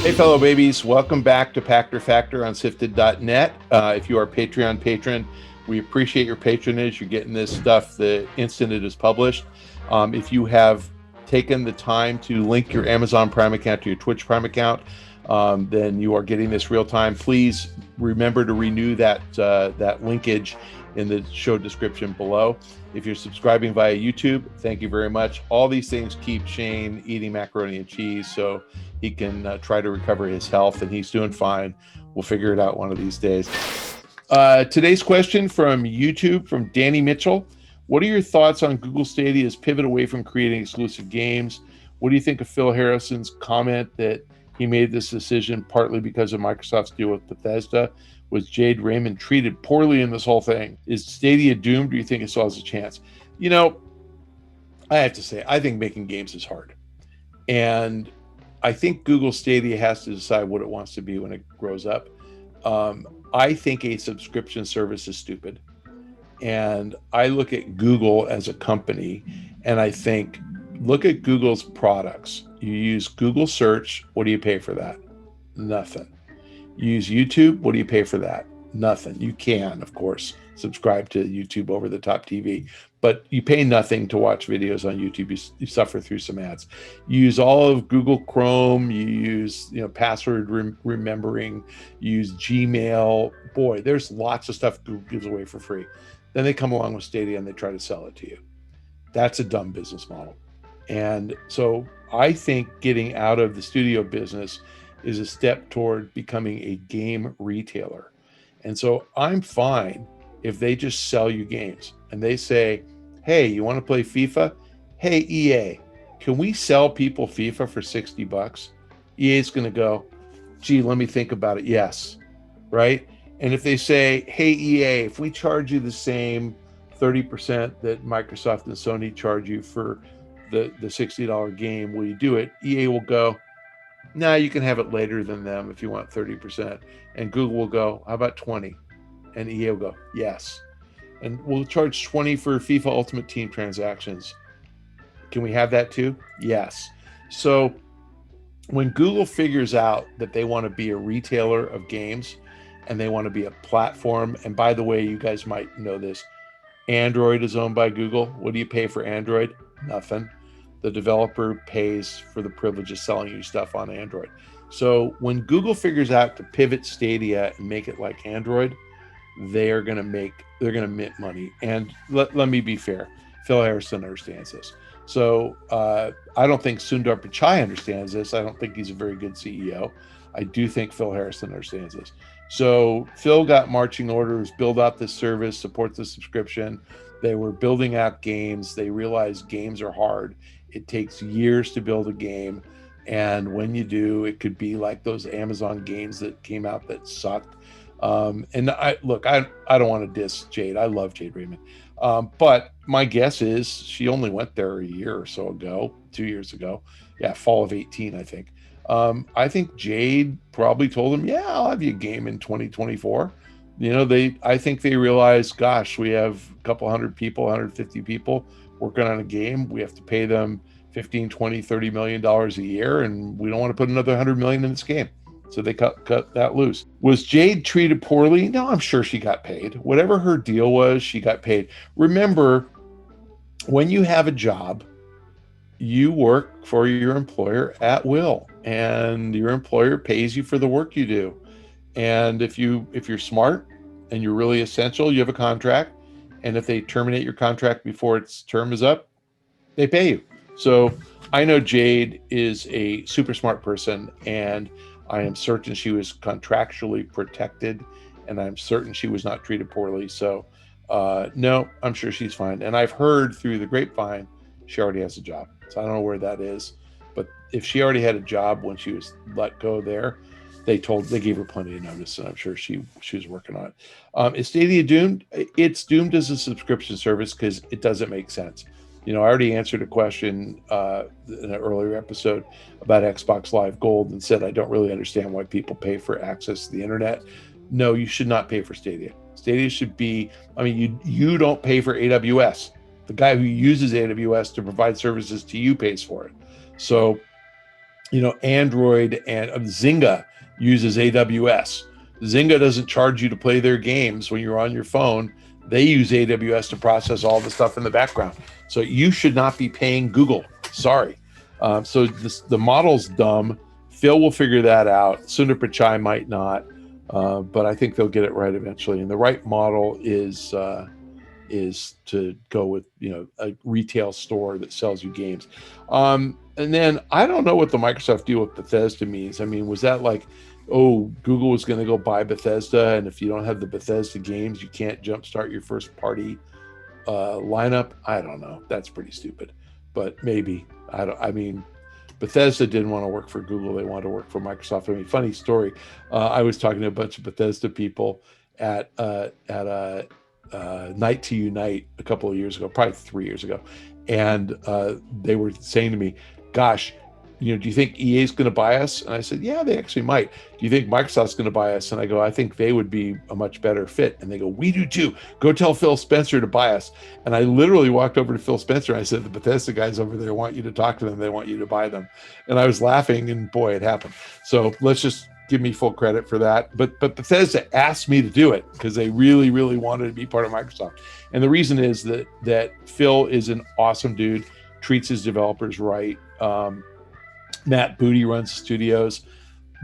Hey, fellow babies, welcome back to Pachter Factor on SIFTD.net. If you are a Patreon patron, we appreciate your patronage. You're getting this stuff the instant it is published. If you have taken the time to link your Amazon Prime account to your Twitch Prime account, then you are getting this real time. Please remember to renew that linkage in the show description below. If you're subscribing via YouTube, thank you very much. All these things keep Shane eating macaroni and cheese so he can try to recover his health, and he's doing fine. We'll figure it out one of these days. Today's question from YouTube, from Danny Mitchell. What are your thoughts on Google Stadia's pivot away from creating exclusive games? What do you think of Phil Harrison's comment that he made this decision partly because of Microsoft's deal with Bethesda? Was Jade Raymond treated poorly in this whole thing? Is Stadia doomed? Do you think it still has a chance? You know, I have to say, I think making games is hard. And I think Google Stadia has to decide what it wants to be when it grows up. I think a subscription service is stupid. And I look at Google as a company and I think, look at Google's products. You use Google search. What do you pay for that? Nothing. You use YouTube. What do you pay for that? Nothing. You can, of course, subscribe to YouTube over the top TV, but you pay nothing to watch videos on YouTube. You suffer through some ads. You use all of Google Chrome. You use, password remembering. You use Gmail. Boy, there's lots of stuff Google gives away for free. Then they come along with Stadia and they try to sell it to you. That's a dumb business model. And so I think getting out of the studio business is a step toward becoming a game retailer. And so I'm fine if they just sell you games and they say, hey, you want to play FIFA? Hey, EA, can we sell people FIFA for $60? EA is going to go, gee, let me think about it. Yes. Right. And if they say, hey, EA, if we charge you the same 30% that Microsoft and Sony charge you for the $60 game, will you do it? EA will go, nah, you can have it later than them if you want 30%. And Google will go, how about 20? And EA will go, yes. And we'll charge 20 for FIFA Ultimate Team transactions. Can we have that too? Yes. So when Google figures out that they want to be a retailer of games and they want to be a platform, and by the way, you guys might know this, Android is owned by Google. What do you pay for Android? Nothing. The developer pays for the privilege of selling you stuff on Android. So when Google figures out to pivot Stadia and make it like Android, they're going to mint money. And let me be fair, Phil Harrison understands this. So I don't think Sundar Pichai understands this. I don't think he's a very good CEO. I do think Phil Harrison understands this. So Phil got marching orders, build out this service, support the subscription. They were building out games. They realized games are hard. It takes years to build a game. And when you do, it could be like those Amazon games that came out that sucked. And I don't want to diss Jade. I love Jade Raymond. But my guess is she only went there a year or so ago, 2 years ago. Yeah, fall of 18, I think. I think Jade probably told them, yeah, I'll have you a game in 2024. I think they realized, gosh, we have a couple hundred people, 150 people working on a game. We have to pay them 15, 20, $30 million a year. And we don't want to put another 100 million in this game. So they cut that loose. Was Jade treated poorly? No, I'm sure she got paid. Whatever her deal was, she got paid. Remember, when you have a job, you work for your employer at will, and your employer pays you for the work you do. And if you're smart and you're really essential, you have a contract. And if they terminate your contract before its term is up, they pay you. So I know Jade is a super smart person, and I am certain she was contractually protected, and I'm certain she was not treated poorly. So no, I'm sure she's fine. And I've heard through the grapevine, she already has a job. So I don't know where that is, but if she already had a job when she was let go there, they gave her plenty of notice, and I'm sure she was working on it. Is Stadia doomed? It's doomed as a subscription service because it doesn't make sense. I already answered a question in an earlier episode about Xbox Live Gold and said I don't really understand why people pay for access to the internet. No, you should not pay for Stadia. Stadia should be, you don't pay for AWS. The guy who uses AWS to provide services to you pays for it. So Android and Zynga uses AWS. Zynga doesn't charge you to play their games when you're on your phone. They use AWS to process all the stuff in the background. So you should not be paying Google. Sorry. So the model's dumb. Phil will figure that out. Sundar Pichai might not, but I think they'll get it right eventually. And the right model is to go with a retail store that sells you games. And then I don't know what the Microsoft deal with Bethesda means. I mean, was that like, oh, Google was going to go buy Bethesda, and if you don't have the Bethesda games, you can't jumpstart your first party lineup? I don't know. That's pretty stupid, but maybe. I mean, Bethesda didn't want to work for Google. They wanted to work for Microsoft. I mean, funny story. I was talking to a bunch of Bethesda people at a Night to Unite a couple of years ago, probably 3 years ago. And they were saying to me, gosh, do you think EA is going to buy us? And I said, yeah, they actually might. Do you think Microsoft's going to buy us? And I go, I think they would be a much better fit. And they go, we do too. Go tell Phil Spencer to buy us. And I literally walked over to Phil Spencer. And I said, the Bethesda guys over there want you to talk to them. They want you to buy them. And I was laughing, and boy, it happened. So let's just give me full credit for that. But Bethesda asked me to do it because they really, really wanted to be part of Microsoft. And the reason is that Phil is an awesome dude, treats his developers right. Matt Booty runs studios.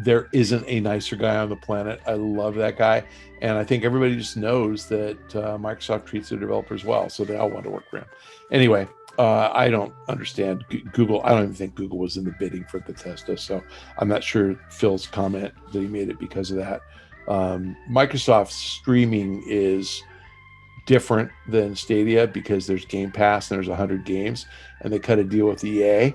There isn't a nicer guy on the planet. I love that guy. And I think everybody just knows that Microsoft treats their developers well, so they all want to work for him. Anyway, I don't understand Google. I don't even think Google was in the bidding for Bethesda, so I'm not sure Phil's comment that he made it because of that. Microsoft streaming is different than Stadia because there's Game Pass and there's 100 games, and they cut a deal with EA.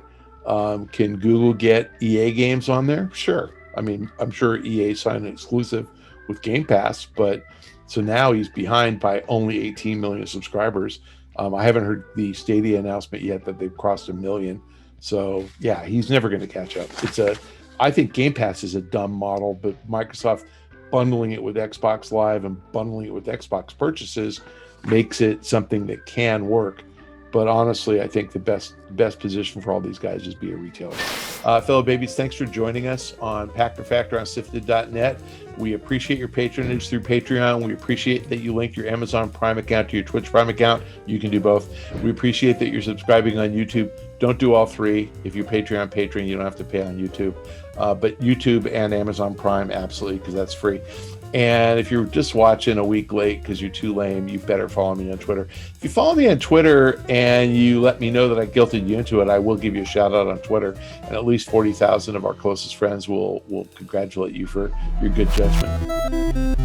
Can Google get EA games on there? Sure. I mean, I'm sure EA signed an exclusive with Game Pass, but so now he's behind by only 18 million subscribers. I haven't heard the Stadia announcement yet that they've crossed 1 million. So yeah, he's never going to catch up. I think Game Pass is a dumb model, but Microsoft bundling it with Xbox Live and bundling it with Xbox purchases makes it something that can work. But honestly, I think the best position for all these guys is be a retailer. Fellow babies, thanks for joining us on Pachter Factor on SIFTD.net. We appreciate your patronage through Patreon. We appreciate that you link your Amazon Prime account to your Twitch Prime account. You can do both. We appreciate that you're subscribing on YouTube. Don't do all three. If you're Patreon patron, you don't have to pay on YouTube. But YouTube and Amazon Prime, absolutely, because that's free. And if you're just watching a week late because you're too lame, you better follow me on Twitter. If you follow me on Twitter and you let me know that I guilted you into it, I will give you a shout out on Twitter. And at least 40,000 of our closest friends will congratulate you for your good judgment.